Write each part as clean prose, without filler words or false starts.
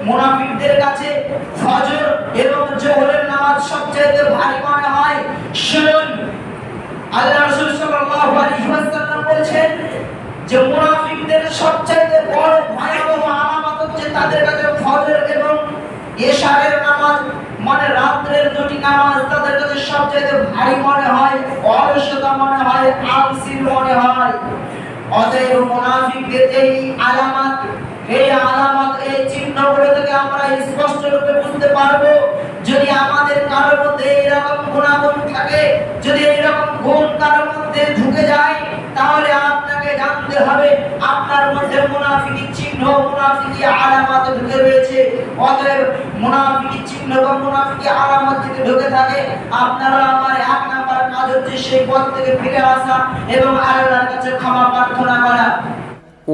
মুনাফিকদের কাছে ফজর এবং জোহরের নামাজ সবচেয়ে ভারী মনে হয়। শুনুন, আল্লাহ রাসূল সাল্লাল্লাহু আলাইহি ওয়াসাল্লাম বলেছেন যে মুনাফিকদের সবচেয়ে বড় ভয়াবহ আলামত হচ্ছে তাদের কাছে ফজর এবং এশারের নামাজ, মানে রাতের দুটি নামাজ তাদের কাছে সবচেয়ে ভারী মনে হয়, অলসতা মনে হয়, আলসি মনে হয়। অতএব মুনাফিকদের এই আলামত, এই চিহ্নগুলো থেকে আমরা স্পষ্ট রূপে বুঝতে পারবো। যদি আমাদের কারোর মধ্যে এরকম গুণাগুণ থাকে, যদি এরকম গুণ কারোর মধ্যে ঢুকে যায়, তাহলে আপনাকে জানতে হবে আপনার মধ্যে মুনাফিকি চিহ্ন, মুনাফিকি আলামত ঢুকে রয়েছে। অতএব মুনাফিকি চিহ্ন বা মুনাফিকি আলামত যদি ঢুকে থাকে, আপনারা আমার এক নাম্বার কাজ হচ্ছে সেই পথ থেকে ফিরে আসা এবং আল্লাহর কাছে ক্ষমা প্রার্থনা করা।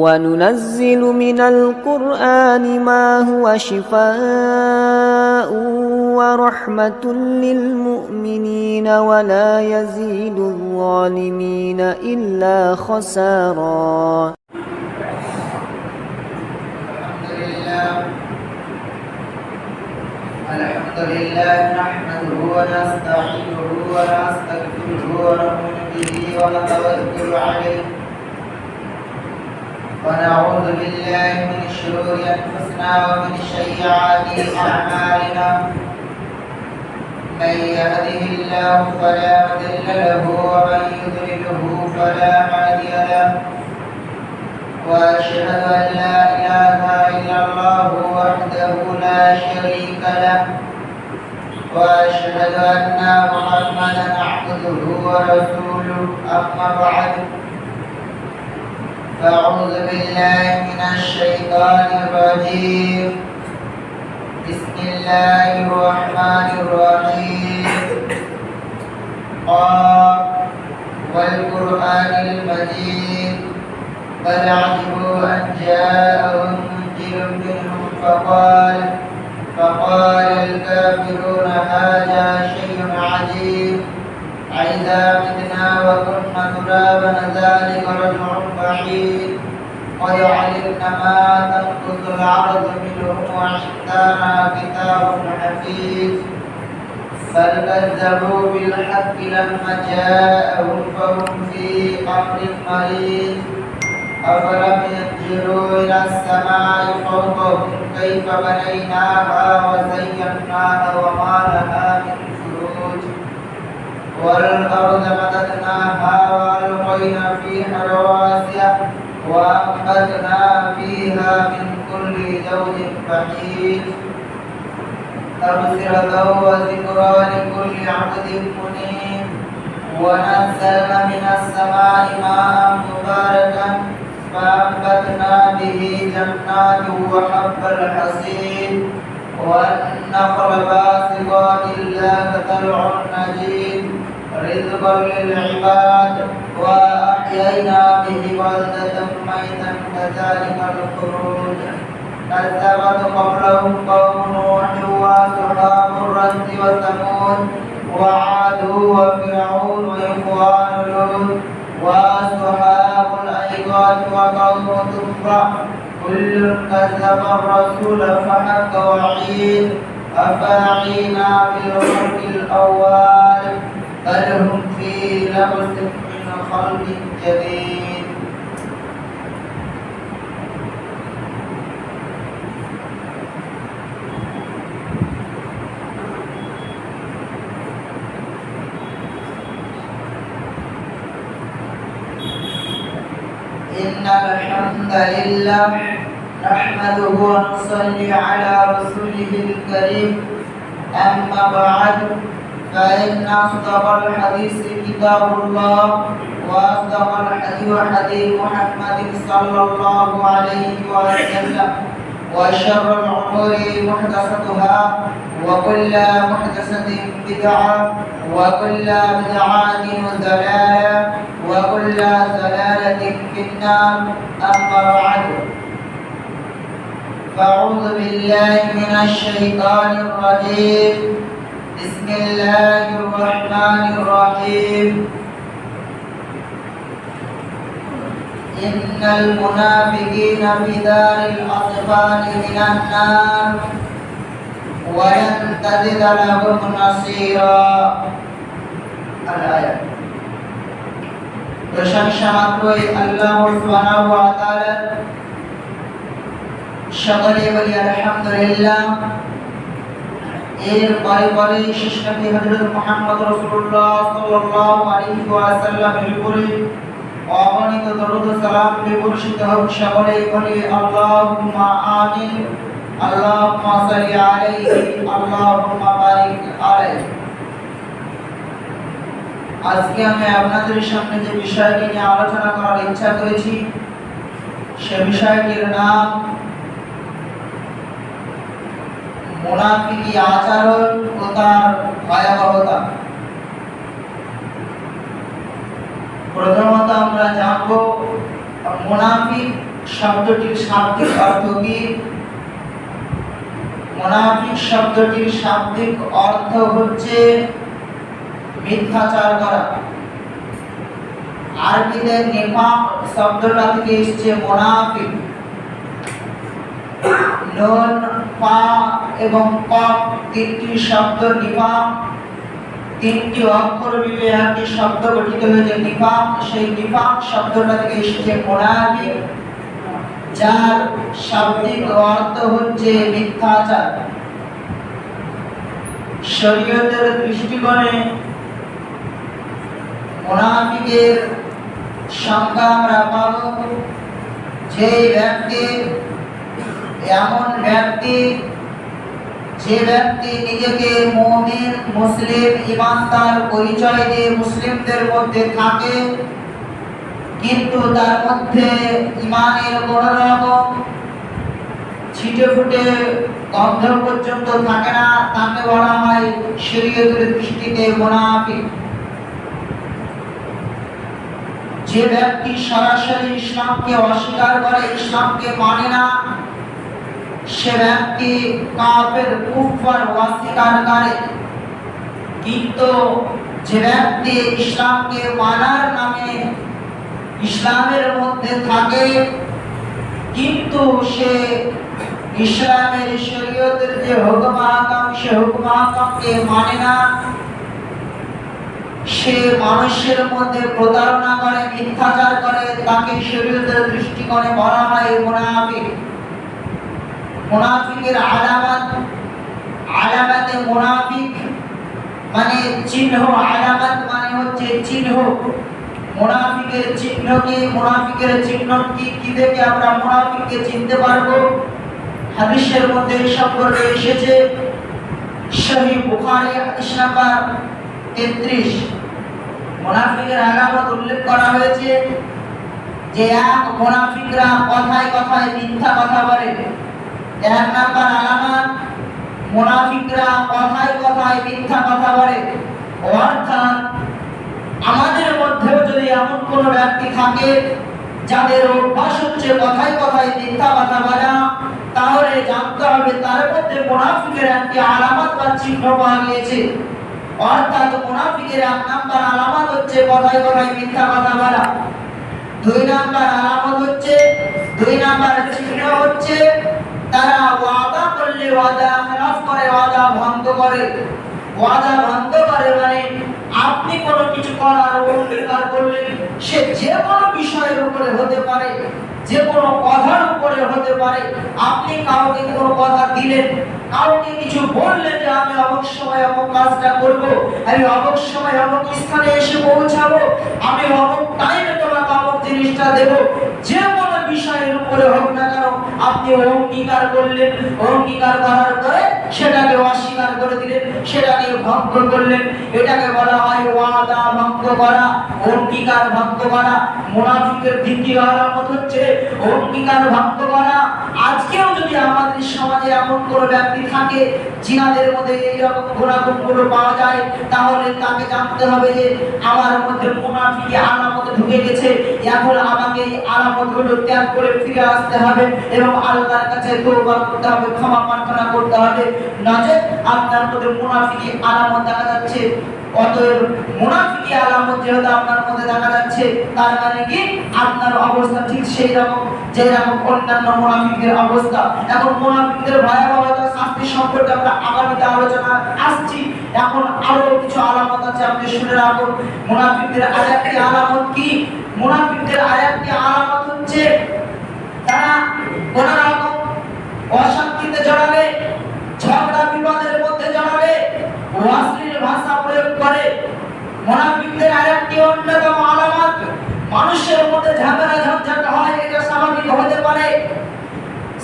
وننزل من القرآن ما هو شفاء ورحمة للمؤمنين ولا يزيد الظالمين إلا خسارا. الحمد لله نحمده ونستعينه ونستغفره ونؤمن به ونتوكل عليه ونعوذ بالله من شرور أنفسنا ومن سيئات أعمالنا. من يهده الله فلا مضل له ومن يضلله فلا هادي له. وأشهد أن لا إله إلا الله وحده لا شريك له. وأشهد أن محمدا عبده ورسوله. أما بعد، فأعوذ بالله من الشيطان الرجيم. بسم الله الرحمن الرحيم. قاف والقرآن المجيد بل عجبوا أن جاءهم منذر منهم فقال الكافرون هذا شيء عجيب أإذا متنا وكنا ترابا ذلك رجع بعيد قد علمنا ما تنقض الأرض منهم وعندنا كتاب حفيظ بل كذبوا بالحق لما جاءهم فهم في أمر مريض أفلم ينظروا إلى السماء فوقهم كيف بنيناها وزيناها وما لها من فروج والأرض مددناها وألقينا فيها رواسي وأنبتنا فيها من كل زوج بهيج تبصرة وذكرى لكل عبد منيب. ونزلنا من السماء ماء مباركا فأنبتنا به جنات وحب الحصيد والنخل باسقات لا تطلع النجيد رزقا للعباد وأحيينا به بلدة ميتا كذلك الخروج. كذبت قبلهم قوم نوح وأصحاب الرس وثمود وعاد وفرعون وإخوان لوط وأصحاب الأيقات وقوم تبع كل كذب الرسول فحق وعيد أفاعينا بالخلق الأول بل هم في لبس من خلق جديد. إن الحمد لله نحمده ونصلي على رسوله الكريم. أما بعد، فإن أصدق الحديث كتاب الله وأصدق الحديث حديث محمد صلى الله عليه وسلم وشر الأمور محدثاتها وكل محدثة بدعة وكل بدعة ضلالة وكل ضلالة في النار. أما بعد، فأعوذ بالله من الشيطان الرجيم. بسم الله الرحمن الرحيم. ইন্নাল মুনাফিকিনা ফি দারিল আসফালি মিনান নার ওয়া ইয়ান্তাজিদ লাহুম নাসীরা। আল-আয়াত। প্রশংসা মাত্রই আল্লাহ সুবহানাহু ওয়া তাআলা, সকলে বলি আলহামদুলিল্লাহ। এর পরে শেষ নবী হযরত মুহাম্মদ রাসূলুল্লাহ সাল্লাল্লাহু আলাইহি ওয়াসাল্লামের উপরে অগণিত দরুদ ও সালাম বর্ষিত হোক। সকলে বলি আল্লাহুম্মা আমিন। আল্লাহুম্মা সাল্লি আলাইহি আল্লাহুম্মা বারিক আলাইহি। আজকে আমি আপনাদের সামনে যে বিষয়টি নিয়ে আলোচনা করার ইচ্ছা করেছি, সে বিষয়টির নাম মুনাফিকি আচরণ ও তার ভয়াবহতা। প্রথমত আমরা জানব মুনাফিক শব্দটির শাব্দিক অর্থ কি। মুনাফিক শব্দটির শাব্দিক অর্থ হচ্ছে মিথ্যাচার করা। আরবিতে নিফাক শব্দটা থেকে এসেছে মুনাফিক। নুন, ফা এবং কফ তিনটি শব্দ নিফাক, তিনটি অক্ষর মিলে একটি শব্দ গঠিত হয়েছে নিফাক। সেই নিফাক শব্দটা থেকে এসেছে মুনাফিক, যার শাব্দিক অর্থ হচ্ছে মিথ্যাচার। শরীয়তের দৃষ্টিকোণে মুনাফিকের সংজ্ঞা আমরা পাব যে ব্যক্তি, এমন ব্যক্তি যে ব্যক্তি নিজেকে মুমিন, মুসলিম, ঈমানদার পরিচয় দিয়ে মুসলিমদের মধ্যে থাকে, কিন্তু তার মধ্যে ঈমানের কোনো রকম ছিটে ফুটে গন্ধ পর্যন্ত থাকে না, তাকে বলা হয় শরীয়তের দৃষ্টিতে মুনাফিক। যে ব্যক্তি সরাসরি ইসলামকে অস্বীকার করে, ইসলামকে মানে না, সে ব্যক্তি কাফের, কুফর, অস্বীকার করে। কিন্তু যে ব্যক্তি ইসলামকে মানার নামে ইসলামের মধ্যে থাকে, কিন্তু সে ইসলামের শরীয়তের যে হুকুম আহকাম, সে হুকুম আহকামকে মানে না, সে মানুষের মধ্যে প্রতারণা করে, মিথ্যাচার করে, তাকে শরীয়তের দৃষ্টিকোণে বলা হয় মুনাফিক। মুনাফিকের আলামাতে মুনাফিক মানে চিহ্ন, আলামাত মানে হচ্ছে চিহ্ন। মুনাফিকের চিহ্ন কি? মুনাফিকের চিহ্ন কি দেখে আমরা মুনাফিককে চিনতে পারবো? হাদিসের মধ্যে সম্পর্কে এসেছে, সহিহ বুখারী হাদিস নাম্বার 33। মুনাফিকের আলামত উল্লেখ করা হয়েছে যে এক, মুনাফিকরা কথায় কথায় মিথ্যা কথা বলে। এক নাম্বার আলামত, মুনাফিকরা কথায় কথায় মিথ্যা কথা বলে। অর্থাৎ আমাদের মধ্যেও যদি এমন কোনো ব্যক্তি থাকে যাদের অভ্যাস হচ্ছে কথায় কথায় মিথ্যা কথা বলা, তাহলে জানতে হবে তার মধ্যে মুনাফিকের একটি আলামত বা চিহ্ন পাওয়া গিয়েছে। অর্থাৎ মুনাফিকের এক নাম্বার আলামত হচ্ছে কথায় কথায় মিথ্যা কথা বলা। দুই নাম্বার আলামত হচ্ছে, দুই নাম্বার চিহ্ন হচ্ছে তারা ওয়াদা করলে ওয়াদা খেলাফ করে, ওয়াদা ভঙ্গ করে। ওয়াদা ভঙ্গ করে মানে আপনি কোনো কিছু করার অঙ্গীকার করলেন, সে যে কোনো বিষয়ের উপরে হতে পারে, যে কোনো কথার উপরে হতে পারে। আপনি কাউকে কোনো কথা দিলেন, কাউকে কিছু বললেন যে আমি অমুক সময় অমুক কাজটা করব, আমি অমুক সময় অমুক স্থানে এসে পৌঁছাবো, আমি অমুক টাইমে তোমাকে অমুক জিনিসটা দেব। যে কোনো বিষয়ের উপরে হোক না কেন, আপনি অঙ্গীকার করলেন, অঙ্গীকার করার পরে সেটাকে অস্বীকার করে দিলেন, সেটাকে ভঙ্গ করলেন, এটাকে বলা হয় ওয়াদা ভঙ্গ করা, অঙ্গীকার ভঙ্গ করা। মুনাফিকের দ্বিতীয় আলামত হচ্ছে অঙ্গীকার ভঙ্গ করা। আজকেও যদি আমাদের সমাজে এমন কোনো ব্যক্তি থাকে যিনাদের মধ্যে এইরকম গুণাগুণগুলো পাওয়া যায়, তাহলে তাকে জানতে হবে যে আমার মধ্যে মুনাফিকি আলামত ঢুকে গেছে। এখন আমাকে এই আলামতগুলো ত্যাগ করে ফিরে আসতে হবে এবং আল্লাহর কাছে তওবা করতে হবে, ক্ষমা প্রার্থনা করতে হবে। নচেত আপনার মধ্যে মুনাফিকি আলামত দেখা যাচ্ছে, অতএব মুনাফিকি আলামত যেহেতু আপনার মধ্যে দেখা যাচ্ছে, তার মানে কি আপনার অবস্থা ঠিক সেই রকম যেরকম অন্যান্য মুনাফিকদের অবস্থা। এখন মুনাফিকদের ভয়াবহতা শাস্তি সম্পর্কে আমরা আগামীতে আলোচনা আসছি। এখন আরো কিছু আলামত আছে, আপনি শুনে রাখুন। মুনাফিকদের আরেকটি আলামত কি? মুনাফিকদের আরেকটি আলামত হচ্ছে তারা কোন রকম অশান্তিতে জড়াবে, ঝগড়া বিবাদের মধ্যে জড়াবে, অশ্লীল ভাষা প্রয়োগ করে। মুনাফিকদের আরেকটি অন্যতম আলামত মানুষের মধ্যে ঝামেলা ঝঞ্ঝাট হয়, এটা স্বাভাবিক হতে পারে।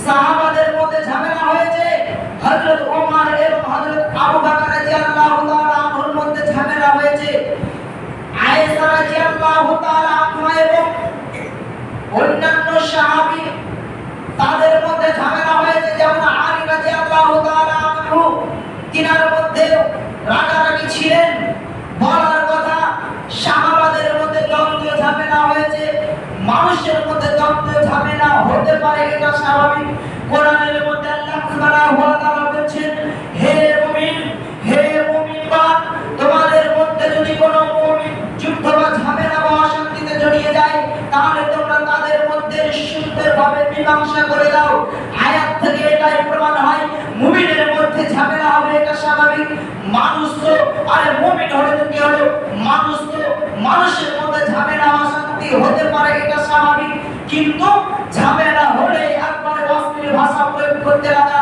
সাহাবাদের মধ্যে ঝামেলা হয়েছে, হযরত ওমর এবং হযরত আবু বকর রাদিয়াল্লাহু তাআলা আনহুর মধ্যে ঝামেলা হয়েছে। আয়েশা রাদিয়াল্লাহু তাআলা আনহা এবং অন্যান্য সাহাবী তাদের মধ্যে ঝামেলা হয়েছে। যেমন আলী রাদিয়াল্লাহু তাআলা আনহু, তিনার মধ্যে রাগারাগি ছিলেন, বলার কথা। সাহাবাদের মধ্যে দ্বন্দ্ব ঝামেলা হয়েছে, মানুষের মধ্যে দ্বন্দ্ব ঝামেলা হতে পারে, এটা স্বাভাবিক। কোরআনের মধ্যে আল্লাহ সুবহানাহু ওয়া তাআলা বলেছেন, হে মুমিন, হে মুমিনগণ, তোমাদের মধ্যে যদি কোনো মুমিন যুদ্ধ বা ঝামেলা বা অশান্তিতে জড়িয়ে যায়, তাহলে তোমরা তাদের মধ্যে সুন্দরভাবে মীমাংসা করে দাও। আয়াত থেকে এটাই প্রমাণ হয় মুমিনের মধ্যে ঝামেলা হবে, এটা স্বাভাবিক। মানুষ তো আরে মুমিন হলে তো কি হলো, মানুষ তো মানুষের মধ্যে ঝামেলা অশান্তি হতে পারে, এটা স্বাভাবিক। কিন্তু ঝামেলা হলে একবারে অশ্লীল ভাষা প্রয়োগ করতে লাগা,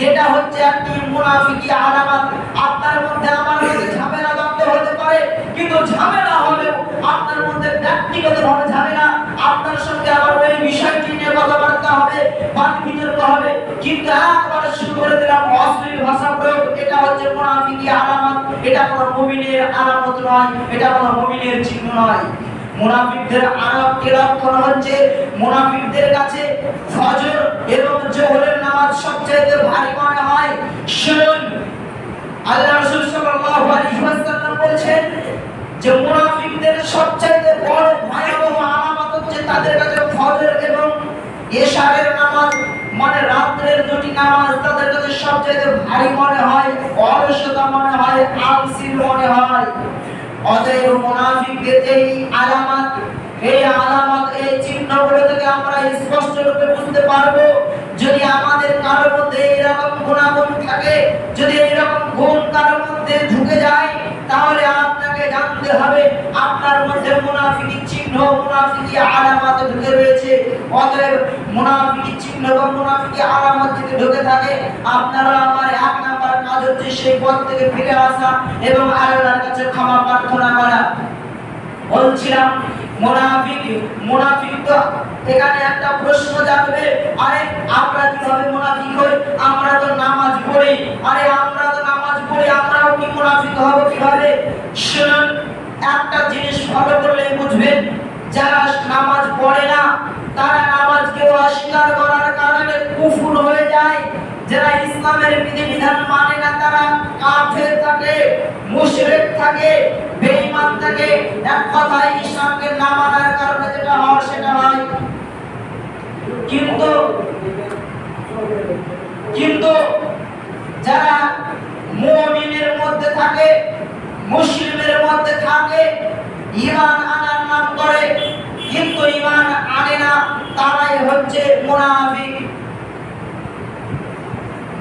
এটা হচ্ছে একটি মুনাফিকি আলামত। আপনার মধ্যে আমার মধ্যে ঝামেলা দ্বন্দ্ব হতে পারে, কিন্তু ঝামেলা হলেও আপনার মধ্যে ব্যক্তিগতভাবে ঝামেলা, আপনার সঙ্গে আবার ওই বিষয়টি নিয়ে কথাবার্তা হবে, বাদ বিতর্ক হবে, কিন্তু একবারে শুরু করে দিলাম অশ্লীল ভাষা প্রয়োগ, এটা হচ্ছে মুনাফিকি আলামত। এটা কোনো মুমিনের আলামত নয়, এটা কোনো মুমিনের চিহ্ন নয়। মুনাফিকদের আরেকটি লক্ষণ হচ্ছে মুনাফিকদের কাছে ফজর এবং জোহরের নামাজ সবচেয়ে ভারী মনে হয়। শুনুন, আল্লাহ রাসূল সাল্লাল্লাহু আলাইহি ওয়াসাল্লাম বলেছেন যে মুনাফিকদের সবচেয়ে বড় ভয়াবহ আলামত হচ্ছে তাদের কাছে ফজর এবং এশারের নামাজ, মানে রাতের দুটি নামাজ তাদের কাছে সবচেয়ে ভারী মনে হয়, অলসতা মনে হয়, আলসি মনে হয়। অতএব মুনাফিকদের এই আলামত, এই চিহ্নগুলো থেকে আমরা স্পষ্ট রূপে বুঝতে পারবো। যদি আমাদের কারোর মধ্যে এরকম গুণাগুণ থাকে, যদি এরকম গুণ কারোর মধ্যে ঢুকে যায়, তাহলে আপনাকে জানতে হবে আপনার মধ্যে মুনাফিকি চিহ্ন, মুনাফিকি আলামত ঢুকে রয়েছে। অতএব মুনাফিকি চিহ্ন বা মুনাফিকি আলামত যদি ঢুকে থাকে, আপনারা আমার এক নাম্বার কাজ হচ্ছে সেই পথ থেকে ফিরে আসা এবং আল্লাহর কাছে ক্ষমা প্রার্থনা করা। বলছিলাম মুনাফিক তো এখানে একটা প্রশ্ন জাগবে, আরে আমরা কিভাবে মুনাফিক হই? আমরা তো নামাজ পড়ি, আরে আমরা তো নামাজ পড়ি, আমরাও কি মুনাফিক হব কিভাবে? শুনুন, একটা জিনিস ভালো করে বুঝবেন, যারা নামাজ পড়ে না তারা নামাজকে অস্বীকার করার কারণে কুফর হয়ে যায়। যারা ইসলামের বিধিবিধান মানে না তারা কাফের থাকে, মুশরিক থাকে, বেঈমান থাকে। এক কথায় ইসলামকে না মানার কারণে যেটা হয় সেটা হয়। কিন্তু যারা মুমিনের মধ্যে থাকে, মুসলিমের মধ্যে থাকে, ঈমান আনার নাম করে কিন্তু ঈমান আনে না, তারাই হচ্ছে মুনাফিক।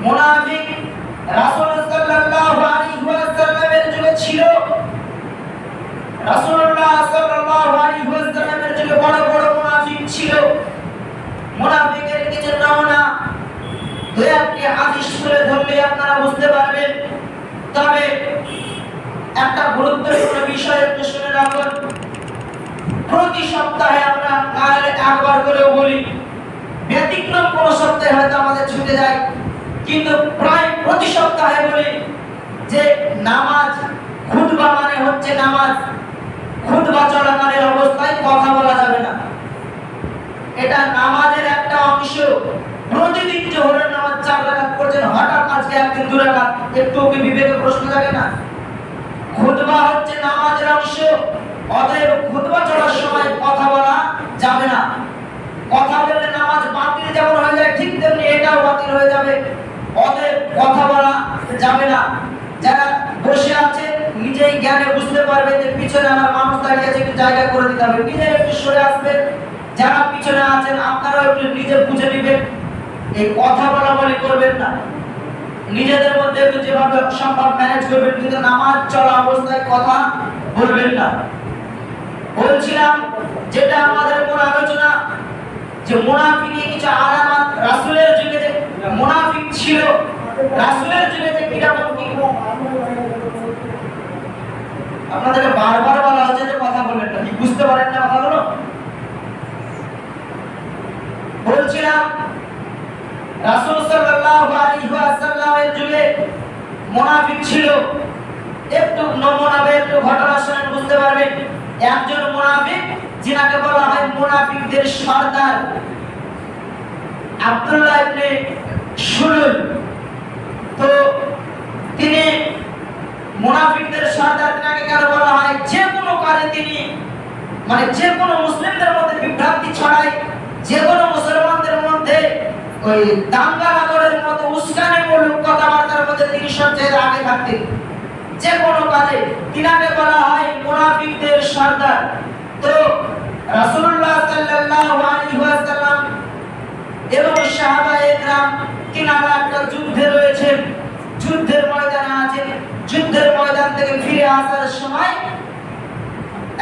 মুনাফিক রাসূল সাল্লাল্লাহু আলাইহি ওয়াসাল্লামের যুগে ছিল। রাসূলুল্লাহ সাল্লাল্লাহু আলাইহি ওয়াসাল্লামের যুগে বড় বড় মুনাফিক ছিল। মুনাফিকের কিছু নমুনা দুই একটি হাদিস তুলে ধরলে আপনারা বুঝতে পারবেন। তবে একটা গুরুত্বপূর্ণ বিষয় একটু শুনে রাখুন। প্রতি সপ্তাহে আমরা কাল একবার করে বলি, ব্যতিক্রম কোন সপ্তাহে হয়তো আমাদের ছুটে যায়, কিন্তু প্রায় প্রতি সপ্তাহে বলি যে নামাজ, খুতবা মানে হচ্ছে নামাজ। খুতবা চলাকালীন অবস্থায় কথা বলা যাবে না, এটা নামাজের একটা অংশ। প্রতিদিন জোহরের নামাজ 4 রাকাত পড়ছেন, হঠাৎ আজকে একদিন 2 রাকাত, একটু কি বিবেকে প্রশ্ন জাগে না? খুতবা হচ্ছে নামাজের অংশ। অতএব খুতবা চলার সময় কথা বলা যাবে না। কথা বললে নামাজ বাতিল যেমন হয়ে যায়, ঠিক তেমনি এটাও বাতিল হয়ে যাবে। অতএব কথা বলা যাবে না। যারা বসে আছে নিজে নিজেই জ্ঞানে বুঝতে পারবে যে পিছনে আমার মানুষ দাঁড়িয়ে আছে, একটু জায়গা করে দিতে হবে, নিজে একটু সরে আসবেন। যারা পিছনে আছেন আপনারাও একটু নিজে বুঝে নেবেন, এই কথা বলাবলি করবেন না, নিজেদের মধ্যে একটু যেভাবে সম্ভব ম্যানেজ করবেন, কিন্তু নামাজ চলা অবস্থায় কথা বলবেন না। বলছিলাম যেটা আমাদের উপর আলোচনা, যে মুনাফিকের কিছু আলামত, রাসূলের যুগে যে মুনাফিক ছিল, রাসূলের যুগে যে কিরকম কি, আপনাদের বারবার বলা হচ্ছে যে কথা বলবেন না, কি বুঝতে পারেন না কথাগুলো? বলছিলাম রাসূল সাল্লাল্লাহু আলাইহি ওয়াসাল্লামের যুগে মুনাফিক ছিল। একটু নমুনা একটু ঘটনা শুনে বুঝতে পারবেন। একজন মুনাফিক, যিনাকে বলা হয় মুনাফিকদের সর্দার, আব্দুল্লাহ ইবনে সুলুল। তো তিনি মুনাফিকদের সর্দার, তাকে কেন বলা হয়? যে কোনো কাজে তিনি, মানে যে কোনো মুসলিমদের মধ্যে বিভ্রান্তি ছড়ায়, যে কোনো মুসলমানদের মধ্যে ওই দাঙ্গা লাগানোর মতো উস্কানিমূলক কথাবার্তার মধ্যে তিনি সবচেয়ে আগে থাকতেন। যে কোনো কাজে তিনাকে বলা হয় মুনাফিকদের সর্দার। তো রাসূলুল্লাহ সাল্লাল্লাহু আলাইহি ওয়াসাল্লাম এবং সাহাবায়ে কেরাম তিনারা একটা যুদ্ধে রয়েছেন, যুদ্ধের ময়দানে আছেন। যুদ্ধের ময়দান থেকে ফিরে আসার সময়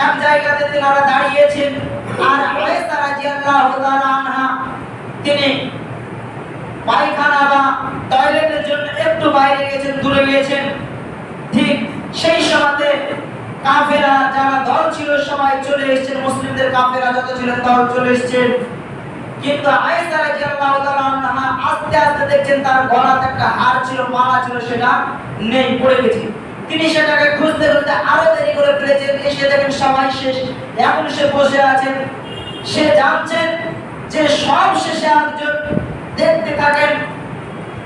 এক জায়গাতে তিনারা দাঁড়িয়েছেন, আর আয়েশা রাদিয়াল্লাহু তাআলা আনহা তিনি পায়খানা বা টয়লেটের জন্য একটু বাইরে গেছেন, দূরে গেছেন। ঠিক সেই সময়তে কাফেরা যারা দল ছিল সবাই চলে এসেছেন, মুসলিমদের কাফেরা যত ছিলেন দল চলে এসেছেন। কিন্তু আয়েশা রাদিয়াল্লাহু তাআলা আনহা আস্তে আস্তে দেখছেন তার গলাতে একটা হার ছিল, মালা ছিল, সেটা নেই, পড়ে গেছে। তিনি সেটাকে খুঁজতে খুঁজতে আরো দেরি করে ফেলেছেন। এসে দেখেন সবাই শেষ, এখন সে বসে আছেন। সে জানছেন যে সব শেষে একজন দেখতে থাকেন,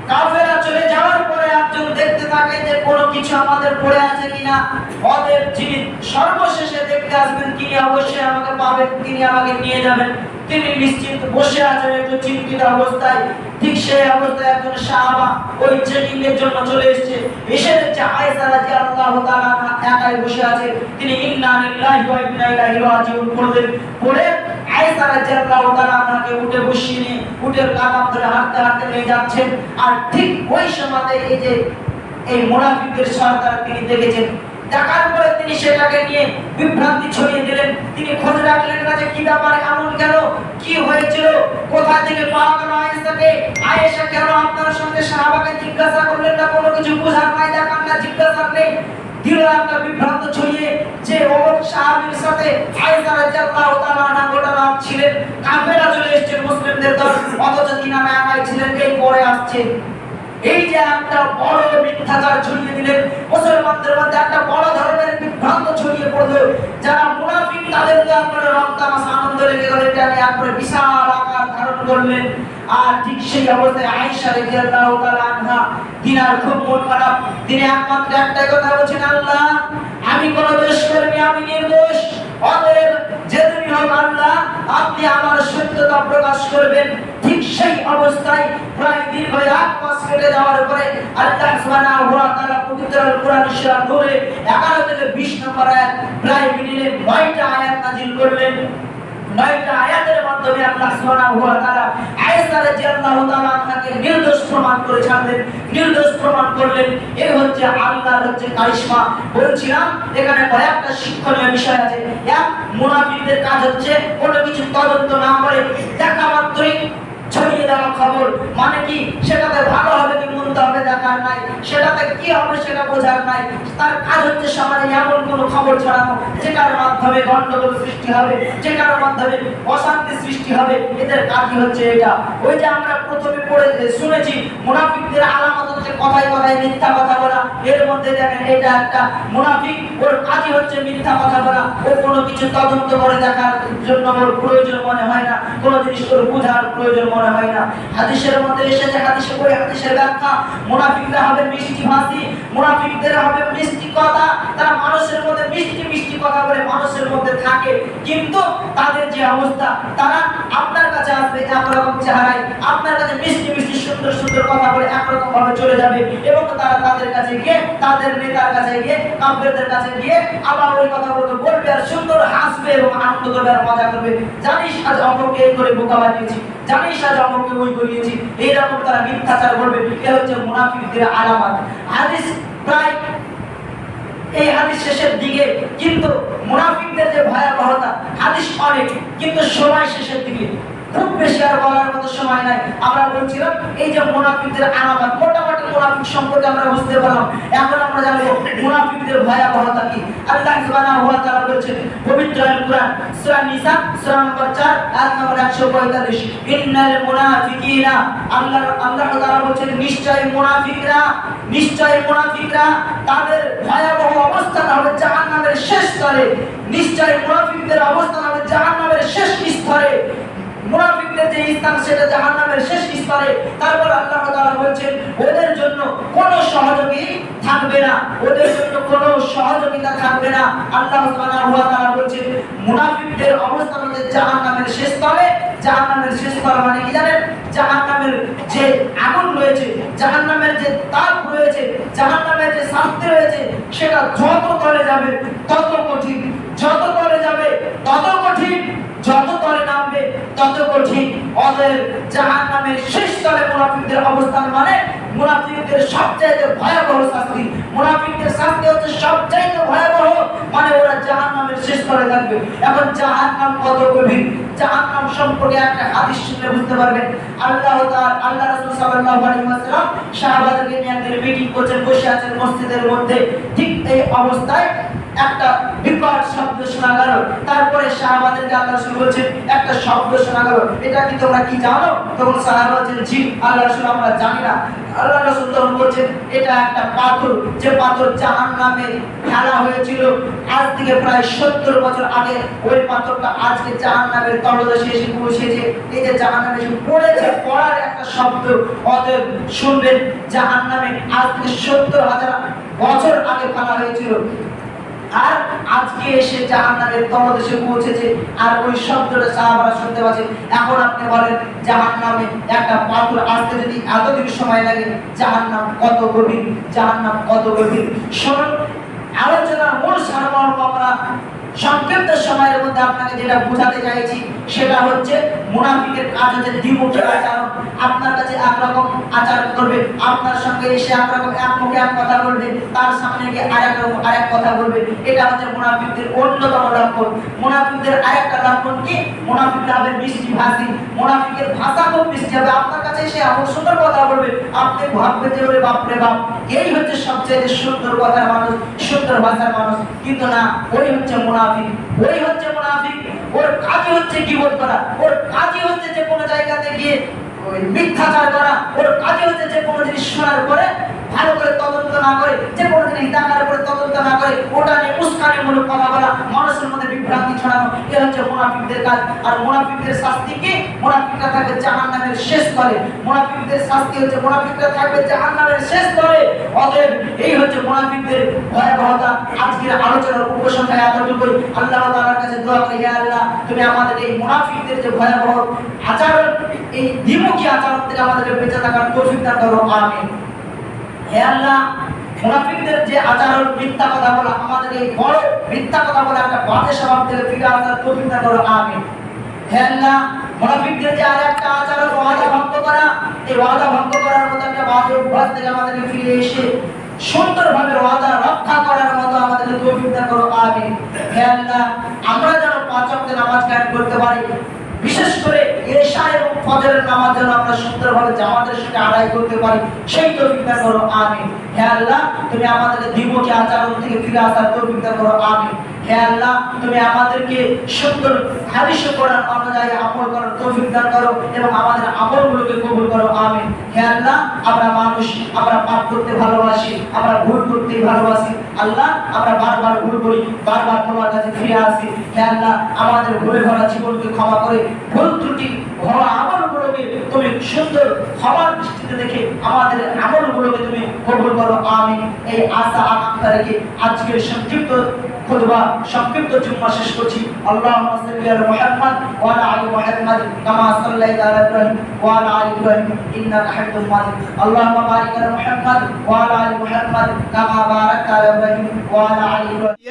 কাফেরা চলে যাওয়ার পরে একজন দেখতে থাকে যে কোনো কিছু আমাদের পড়ে আছে কিনা। ওদের যিনি সর্বশেষে দেখতে আসবেন তিনি অবশ্যই আমাকে পাবেন, তিনি আমাকে নিয়ে যাবেন। তিনি নিশ্চিন্ত বসে আছেন একটু চিন্তিত অবস্থায়। ঠিক সেই অবস্থায় একজন সাহাবা ওই চেকিং এর জন্য চলে এসেছে। এসে দেখছে আয়েশা রাদিয়াল্লাহু তাআলা একাই বসে আছে। তিনি ইন্না লিল্লাহি ওয়া ইন্না ইলাইহি রাজিউন পড়লেন। পড়ে আয়েশা রাদিয়াল্লাহু তাআলা তাকে উঠে বসিয়ে নিয়ে উটের লাগাম ধরে হাঁটতে হাঁটতে নিয়ে যাচ্ছেন। আর ঠিক ওই সময়তে এই যে এই মুনাফিকদের সর্দার তিনি দেখেছেন। দেখার পরে তিনি সেটাকে নিয়ে বিভ্রান্তি ছড়িয়ে দিলেন। তিনি খোঁজ রাখলেন না যে কি ব্যাপার, এমন কেন, কি হয়েছিল, কোথা থেকে পাওয়া গেল আয়েশাকে, আয়েশা কেন আপনার সঙ্গে সাহাবাকে জিজ্ঞাসা করলেন না, কোনো কিছু বোঝার নাই, দেখার না, জিজ্ঞাসা নেই। দিল একটা বিভ্রান্ত ছড়িয়ে যে অমুক সাহাবীর সাথে আয়েশা রাদিয়াল্লাহু তাআলা আনহা গোটা রাত ছিলেন, কাফেরা চলে এসেছেন মুসলিমদের দল, অথচ তিনি একাই ছিলেন, কে পরে আসছে। এই যে একটা বড় মিথ্যাচার ছড়িয়ে দিলেন, মুসলমানদের মধ্যে একটা বড় ধরনের বিভ্রান্ত ছড়িয়ে পড়লো। যারা মুনাফিক তাদেরকে আপনারা রক্তামাশা আনন্দ লেগে গেল, এটা নিয়ে আপনারা বিশাল আকার ধারণ করলেন। আর ঠিক সেই অবস্থায় আয়েশা রাদিয়াল্লাহু তাআলা আনহা, তিনার খুব মন খারাপ। তিনি একমাত্র একটাই কথা বলছেন, আল্লাহ আমি কোনো দোষ করিনি, আমি নির্দোষ। অতএব যে তুমি হোক আল্লাহ, আপনি আমার সত্যতা প্রকাশ করবেন। ঠিক সেই অবস্থায় প্রায় দীর্ঘ 1 মাস কেটে যাওয়ার পরে আল্লাহ সুবহানাহু ওয়া তাআলা পবিত্র আল কোরআন সূরা নূরে 11 থেকে 20 নম্বর আয়াত, প্রায় মিলিয়ে 9টা আয়াত নাযিল করলেন। 9টা আয়াতের মাধ্যমে আল্লাহ সুবহানাহু ওয়া তাআলা আয়েশা রাদিয়াল্লাহু তাআলা আনহাকে নির্দোষ প্রমাণ করে ছাড়লেন, নির্দোষ প্রমাণ করলেন। এই হচ্ছে আল্লাহর হচ্ছে কারিশমা। বলছিলাম এখানে কয়েকটা শিক্ষণীয় বিষয় আছে। এক, মুনাফিকদের কাজ হচ্ছে কোনো কিছু তদন্ত না করে দেখা মাত্রই ছড়িয়ে দেওয়া খবর। মানে কি, সেটাতে ভালো হবে কি মন্দ হবে দেখার নাই, সেটাতে কি হবে সেটা বোঝার নাই। তার কাজ হচ্ছে সমাজে এমন কোনো খবর ছড়ানো যেটার মাধ্যমে গন্ডগোল সৃষ্টি হবে, যেটার মাধ্যমে অশান্তি সৃষ্টি হবে। এদের কাজই হচ্ছে এটা। ওই যে আমরা প্রথমে পড়ে শুনেছি মুনাফিকদের আলামত হচ্ছে কথায় কথায় মিথ্যা কথা বলা। এর মধ্যে দেখেন এটা একটা মুনাফিক, ওর কাজই হচ্ছে মিথ্যা কথা বলা। ও কোনো কিছু তদন্ত করে দেখার জন্য ওর প্রয়োজন মনে হয় না, কোনো জিনিস ওর বোঝার প্রয়োজন মনে হয় না। হাদিসের মধ্যে এসেছে, হাদিসে পড়ে হাদিসের ব্যাখ্যা, মুনাফিকরা হবে মিষ্টি ভাষী, মুনাফিকদের হবে মিষ্টি কথা। তারা মানুষের মধ্যে মিষ্টি মিষ্টি কথা বলে মানুষের মধ্যে থাকে, কিন্তু তাদের যে অবস্থা, তারা আপনার কাছে আসবে একরকম চেহারায়, আপনার কাছে মিষ্টি মিষ্টি সুন্দর সুন্দর কথা বলে একরকম ভাবে চলে যাবে, এবং তারা তাদের কাছে গিয়ে, তাদের নেতার কাছে গিয়ে, কাফেরদের কাছে গিয়ে আবার ওই কথাগুলো বলবে আর সুন্দর হাসবে এবং আনন্দ করবে আর মজা করবে। জানিস আজ অমরকে এই করে বোকা বানিয়েছি, জানিস আজ অমরকে ওই করিয়েছি, এইরকম তারা মিথ্যাচার করবে। এ হচ্ছে মুনাফিকদের আলামত। হাদিস প্রায় এই হাদিস শেষের দিকে, কিন্তু মুনাফিকদের যে ভয়াবহতা, হাদিস অনেক কিন্তু সময় শেষের দিকে, খুব বেশি আর বলার মতো সময় নাই। আমরা বলছিলাম এই যে মুনাফিকদের আলামত, মোটামুটি মুনাফিক সম্পর্কে আমরা বুঝতে পারলাম। এখন আমরা জানবো মুনাফিকদের ভয়াবহতা কি। আল্লাহ সুবহানাহু ওয়া তাআলা বলেছেন পবিত্র আল কুরআন সূরা নিসা সূরা নম্বর 4 আয়াত নম্বর 145, ইন্নাল মুনাফিকিনা, আল্লাহ তাআলা বলেছেন নিশ্চয়ই মুনাফিকরা তাদের ভয়াবহ অবস্থান হবে জাহান্নামের শেষ স্তরে। নিশ্চয়ই মুনাফিকদের অবস্থান হবে জাহান্নামের শেষ স্তরে। মুনাফিকদের যে স্থান সেটা জাহান্নামের শেষ স্তরে। তারপর আল্লাহ তাআলা বলেছেন ওদের জন্য কোনো সহযোগী থাকবে না, ওদের জন্য কোনো সহযোগিতা থাকবে না। আল্লাহ সুবহানাহু ওয়া তাআলা বলেছেন মুনাফিকদের অবস্থান হচ্ছে জাহান্নামের শেষ স্তরে। জাহান্নামের শেষ স্তর মানে কি জানেন? জাহান্নামের যে আগুন রয়েছে, জাহান্নামের যে তাপ রয়েছে, জাহান্নামের যে শাস্তি রয়েছে, সেটা যত তলে যাবে তত কঠিন, যত তলে যাবে তত কঠিন, যত তলে নামবে তত কঠিন। অতএব জাহান্নামের শেষ স্তরে মুনাফিকদের অবস্থান মানে মুনাফিকদের সবচাইতে ভয়াবহ শাস্তি। মুনাফিকদের শাস্তি হচ্ছে সবচাইতে ভয়াবহ, মানে ওরা জাহান্নামের শেষ স্তরে থাকবে। এখন জাহান্নাম কত গভীর, জাহান্নাম সম্পর্কে একটা হাদিস শুনলে বুঝতে পারবেন। আল্লাহ রাসূল সাল্লাল্লাহু আলাইহি ওয়াসাল্লাম সাহাবাদেরকে নিয়ে একদিন মিটিং করছেন, বসে আছেন মসজিদের মধ্যে। ঠিক এই অবস্থায় একটা বিকট শব্দ শোনা গেল। তারপরে সাহাবাদেরকে আল্লাহ রাসূল বলেছেন একটা শব্দ শোনা গেল, এটা কি তোমরা কি জানো? তখন সাহাবা বলেন জি আল্লাহ রাসূল আমরা জানি না। আল্লাহ রাসূল তখন বলেন এটা একটা পাথর, যে পাথর জাহান্নামে ফেলা হয়েছিল আজ থেকে প্রায় 70 বছর আগে। ওই পাথরটা আজকে জাহান্নামের তলদেশে এসে পৌঁছেছে। এই যে জাহান্নামে এসে পড়েছে, পড়ার একটা শব্দ। অতএব শুনবেন জাহান্নামে আজ থেকে 70,000 বছর আগে ফেলা হয়েছিল, আর আজকে এসে জাহান্নামের তলদেশে পৌঁছেছে। আর ওই শব্দটা সাহাবারা শুনতে পাচ্ছেন। এখন আপনি বলেন জাহান্নামে একটা পাথর আসতে যদি এতদিন সময় লাগে, জাহান্নাম কত গভীর, জাহান্নাম কত গভীর। শুনুন আলোচনার মূল সারমর্ম আমরা সংক্ষিপ্ত সময়ের মধ্যে আপনাকে যেটা বোঝাতে চাইছি সেটা হচ্ছে মুনাফিকের কাজ হচ্ছে দ্বিমুখী আচরণ। আপনার কাছে একরকম আচরণ করবে, আপনার সঙ্গে এসে একরকম এক মুখে এক কথা বলবে, তার সামনে গিয়ে আরেক কথা বলবে। এটা হচ্ছে মুনাফিকদের অন্যতম লক্ষণ। মুনাফিকদের আরেকটা লক্ষণ কি? মুনাফিকরা হবে মিষ্টি ভাষী। মুনাফিকের ভাষা খুব মিষ্টি হবে, আপনার কাছে এসে এমন সুন্দর কথা বলবে আপনি ভাববেন যে ওরে বাপ রে বাপ, এই হচ্ছে সবচেয়ে সুন্দর কথার মানুষ, সুন্দর ভাষার মানুষ। কিন্তু না, ওই হচ্ছে মুনাফিক, ওই হচ্ছে মুনাফিক। ওর কাজই হচ্ছে গীবত করা, ওর কাজই হচ্ছে যে কোনো জায়গাতে গিয়ে ওই মিথ্যাচার করা, ওর কাজই হচ্ছে যে কোনো জিনিস শোনার পরে ভালো করে তদন্ত না করে, যে কোনো জিনিস দেখার পরে তদন্ত না করে ওটা নিয়ে উস্কানিমূলক কথা বলা, মানুষের মধ্যে বিভ্রান্তি ছড়ানো, এ হচ্ছে মুনাফিকদের কাজ। আর মুনাফিকদের শাস্তি কি? মুনাফিকরা থাকবে জাহান্নামের শেষ স্তরে। মুনাফিকদের শাস্তি হচ্ছে মুনাফিকরা থাকবে জাহান্নামের শেষ স্তরে। অতএব এই হচ্ছে মুনাফিকদের ভয়াবহতা। আজকের আলোচনার উপসংহারে এতটুকুই। আল্লাহ তাআলার কাছে দোয়া করি, হে আল্লাহ তুমি আমাদের এই মুনাফিকদের যে ভয়াবহ আচরণ, এই দ্বিমুখী আচরণ থেকে আমাদেরকে বেঁচে থাকার তৌফিক দান করো, আমিন। হে আল্লাহ মুনাফিকদের যে আচরণ, মিথ্যা কথা বলা, আমাদের এই বড় মিথ্যা কথা বলা একটা বাজে স্বভাব থেকে ফিরে আসার তৌফিক দান করো, আমিন। হে আল্লাহ মুনাফিকদের যে আরেকটা আচরণ ওয়াদা ভঙ্গ করা, এই ওয়াদা ভঙ্গ করার মতো একটা বাজে অভ্যাস থেকে আমাদেরকে ফিরে এসে সুন্দরভাবে ওয়াদা রক্ষা করার মতো আমাদেরকে তৌফিক দান করো, আমিন। হে আল্লাহ আমরা যেন 5 ওয়াক্তের নামাজ কায়েম করতে পারি, বিশেষ করে এশা এবং ফজরের নামাজ যেন আমরা সুন্দরভাবে জামাতের সাথে আদায় করতে পারি, সেই তৌফিক দান করো, আমিন। হে আল্লাহ তুমি আমাদেরকে দ্বিমুখী আচরণ থেকে ফিরে আসার তৌফিক দান করো, আমিন। হে আল্লাহ তুমি আমাদেরকে সুন্দর হাদিস কোরআন অনুযায়ী আমল করার তৌফিক দান করো এবং আমাদের আমলগুলোকে কবুল করো, আমিন। হে আল্লাহ আমরা মানুষ, আমরা পাপ করতে ভালোবাসি, আমরা ভুল করতে ভালোবাসি। আল্লাহ আমরা বারবার ভুল করি, বারবার তোমার কাছে ফিরে আসি। হে আল্লাহ আমাদের ভুলে ভরা জীবনকে ক্ষমা করে ভুল ত্রুটি ভরা আমলগুলোকে তুমি সুন্দর ক্ষমার দৃষ্টিতে দেখে আমাদের আমলগুলোকে তুমি কবুল করো, আমিন। এই আশা আকাঙ্ক্ষা রেখে আজকের সংক্ষিপ্ত খুতবা সংক্ষিপ্ত জুম্মা শেষ করছি। আল্লাহুম্মা সাল্লি আলা মুহাম্মাদ ওয়া আলা আলি মুহাম্মাদ কামা সাল্লাইতা আলা ইব্রাহিম ওয়া আলা আলি ইব্রাহিম ইন্নাকা হামিদুম মাজিদ। আল্লাহুম্মা বারিক আলা মুহাম্মাদ ওয়া আলা আলি মুহাম্মাদ কামা বারাকতা আলা ইব্রাহিম ওয়া আলা আলি ইব্রাহিম।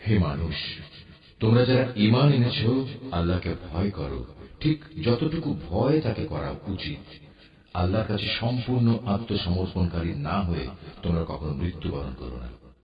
হে মানুষ, তোমরা যারা ঈমান এনেছ আল্লাহকে ভয় করো, ঠিক যতটুকু ভয় তাকে করা উচিত। আল্লাহর কাছে সম্পূর্ণ আত্মসমর্পণকারী না হয়ে তোমরা কখনো মৃত্যুবরণ করো না।